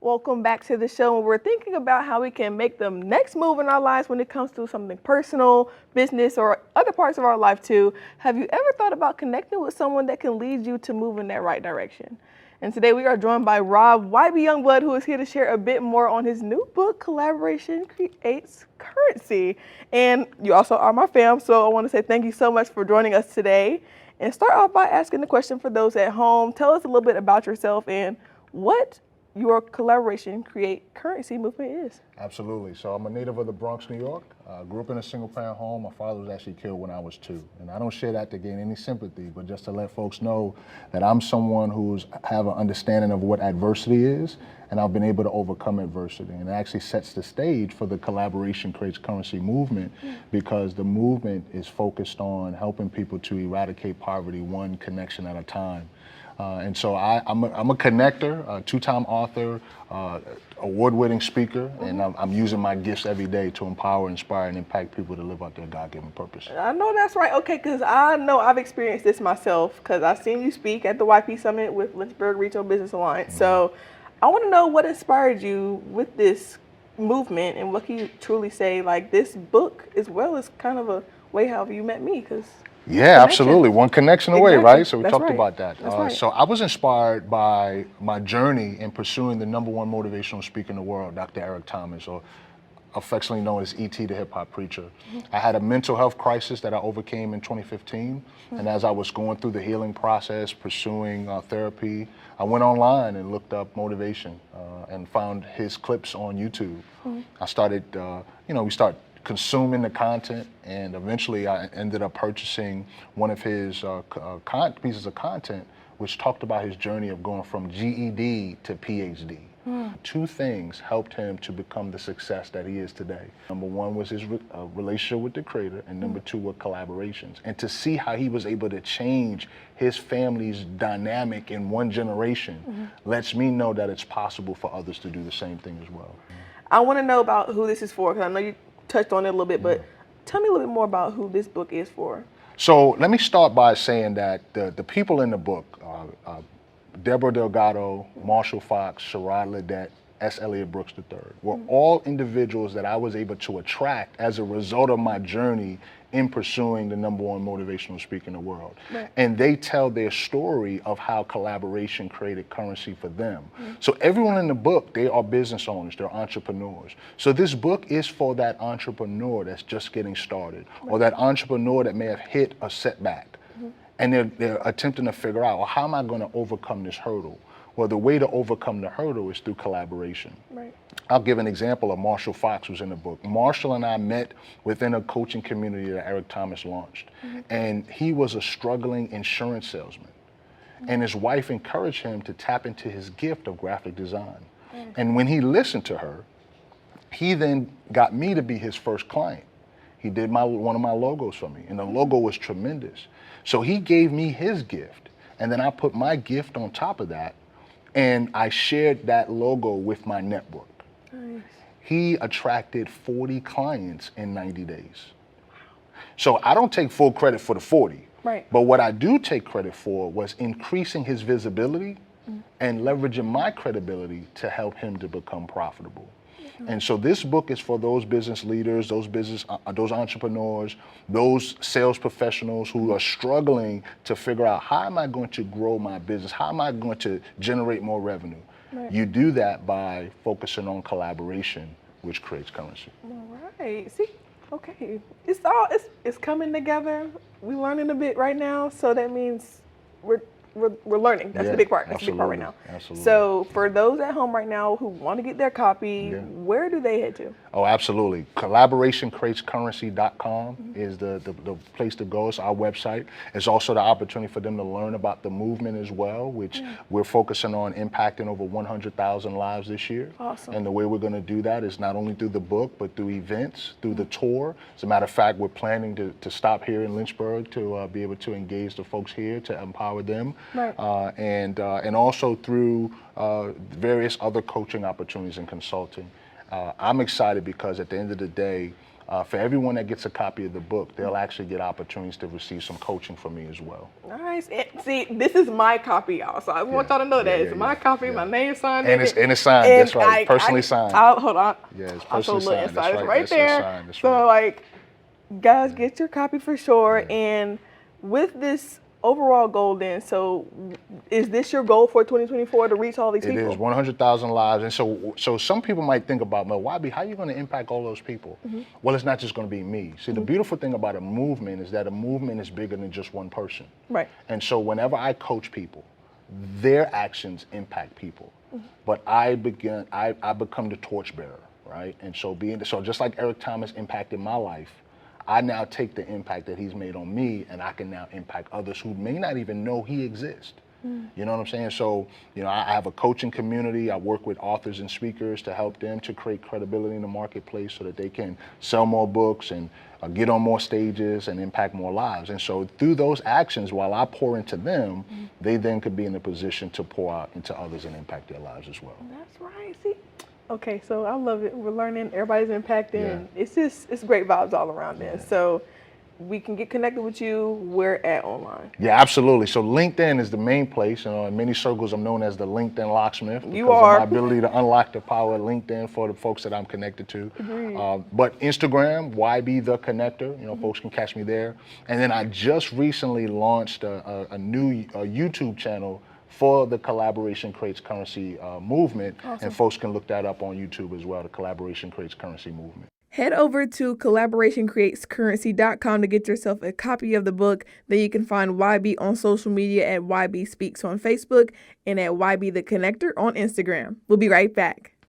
Welcome back to the show where we're thinking about how we can make the next move in our lives when it comes to something personal, business, or other parts of our life too. Have you ever thought about connecting with someone that can lead you to move in that right direction? And today we are joined by Rob Youngblood, who is here to share a bit more on his new book, Collaboration Creates Currency. And you also are my fam, so I want to say thank you so much for joining us today. And start off by asking the question for those at home. Tell us a little bit about yourself and what your Collaboration Create Currency movement is. Absolutely. So I'm a native of the Bronx, New York. Grew up in a single-parent home. My father was actually killed when I was 2. And I don't share that to gain any sympathy, but just to let folks know that I'm someone who's have an understanding of what adversity is, and I've been able to overcome adversity. And it actually sets the stage for the Collaboration Creates Currency movement, because the movement is focused on helping people to eradicate poverty one connection at a time. And so I'm a connector, a 2-time author, award-winning speaker, and I'm using my gifts every day to empower, inspire, and impact people to live out their God-given purpose. I know that's right. Okay, because I know I've experienced this myself because I've seen you speak at the YP Summit with LYNCHBURG Retail Business Alliance. So I want to know what inspired you with this movement and what can you truly say, like this book as well as kind of a way how you met me, because yeah, absolutely. One connection away, right? So we That's talked right. about that. Right. So I was inspired by my journey in pursuing the #1 motivational speaker in the world, Dr. Eric Thomas, or affectionately known as E.T. the hip hop preacher. I had a mental health crisis that I overcame in 2015. And as I was going through the healing process, pursuing therapy, I went online and looked up motivation and found his clips on YouTube. I started, we started consuming the content, and eventually I ended up purchasing one of his pieces of content, which talked about his journey of going from GED to PhD. 2 things helped him to become the success that he is today. Number 1 was his relationship with the creator, and number 2 were collaborations. And to see how he was able to change his family's dynamic in 1 generation lets me know that it's possible for others to do the same thing as well. I want to know about who this is for, because I know you touched on it a little bit, but tell me a little bit more about who this book is for. So let me start by saying that the people in the book, Deborah Delgado, Marshall Fox, Sherrod Ledet, S. Elliott Brooks III, were all individuals that I was able to attract as a result of my journey in pursuing the #1 motivational speaker in the world. Right. And they tell their story of how collaboration created currency for them. So everyone in the book, they are business owners, they're entrepreneurs. So this book is for that entrepreneur that's just getting started, or that entrepreneur that may have hit a setback. And they're attempting to figure out, well, how am I going to overcome this hurdle? Well, the way to overcome the hurdle is through collaboration. Right. I'll give an example of Marshall Fox, who's in the book. Marshall and I met within a coaching community that Eric Thomas launched. And he was a struggling insurance salesman. And his wife encouraged him to tap into his gift of graphic design. And when he listened to her, he then got me to be his first client. He did one of my logos for me, and the logo was tremendous. So he gave me his gift, and then I put my gift on top of that, and I shared that logo with my network. Nice. He attracted 40 clients in 90 days. So I don't take full credit for the 40, Right. but what I do take credit for was increasing his visibility and leveraging my credibility to help him to become profitable. And so this book is for those business leaders, those entrepreneurs, those sales professionals who are struggling to figure out, how am I going to grow my business? How am I going to generate more revenue? Right. You do that by focusing on collaboration, which creates currency. All right. See, okay. It's coming together. We're learning a bit right now, so that means we're learning. That's the big part. That's the big part right now. Absolutely. So for those at home right now who want to get their copy, where do they head to? Oh, absolutely. Collaborationcreatescurrency.com is the place to go. It's our website. It's also the opportunity for them to learn about the movement as well, which we're focusing on impacting over 100,000 lives this year. Awesome. And the way we're going to do that is not only through the book, but through events, through the tour. As a matter of fact, we're planning to stop here in Lynchburg to be able to engage the folks here to empower them. Right. And also through various other coaching opportunities and consulting. I'm excited because at the end of the day, For everyone that gets a copy of the book, they'll actually get opportunities to receive some coaching from me as well. Nice. And see, this is my copy, y'all. So I want y'all to know that it's my copy. My name signed and in it's it. and it's signed. And That's right. Personally signed. Hold on. Yeah, it's Also, personally look signed. inside. That's It's right. right there. That's So right. like, guys, get your copy for sure. And with this overall goal, then, so is this your goal for 2024 to reach all these people? It is 100,000 lives, and so some people might think about, well, YB, how are you going to impact all those people? Well, it's not just going to be me. See, the beautiful thing about a movement is that a movement is bigger than just one person. Right. And so whenever I coach people, their actions impact people, but I become the torchbearer, right? And so just like Eric Thomas impacted my life, I now take the impact that he's made on me, and I can now impact others who may not even know he exists. You know what I'm saying? So, I have a coaching community. I work with authors and speakers to help them to create credibility in the marketplace so that they can sell more books and get on more stages and impact more lives. And so through those actions, while I pour into them, they then could be in a position to pour out into others and impact their lives as well. That's right. See? Okay, so I love it. We're learning, everybody's impacting. Yeah. It's great vibes all around there. So we can get connected with you where at online? Yeah, absolutely. So LinkedIn is the main place. In many circles, I'm known as the LinkedIn locksmith because You are. of my ability to unlock the power of LinkedIn for the folks that I'm connected to. But Instagram, YB the Connector, folks can catch me there. And then I just recently launched a new YouTube channel for the Collaboration Creates Currency movement. Awesome. And folks can look that up on YouTube as well, the Collaboration Creates Currency movement. Head over to collaborationcreatescurrency.com to get yourself a copy of the book. Then you can find YB on social media at YB Speaks on Facebook and at YB the Connector on Instagram. We'll be right back.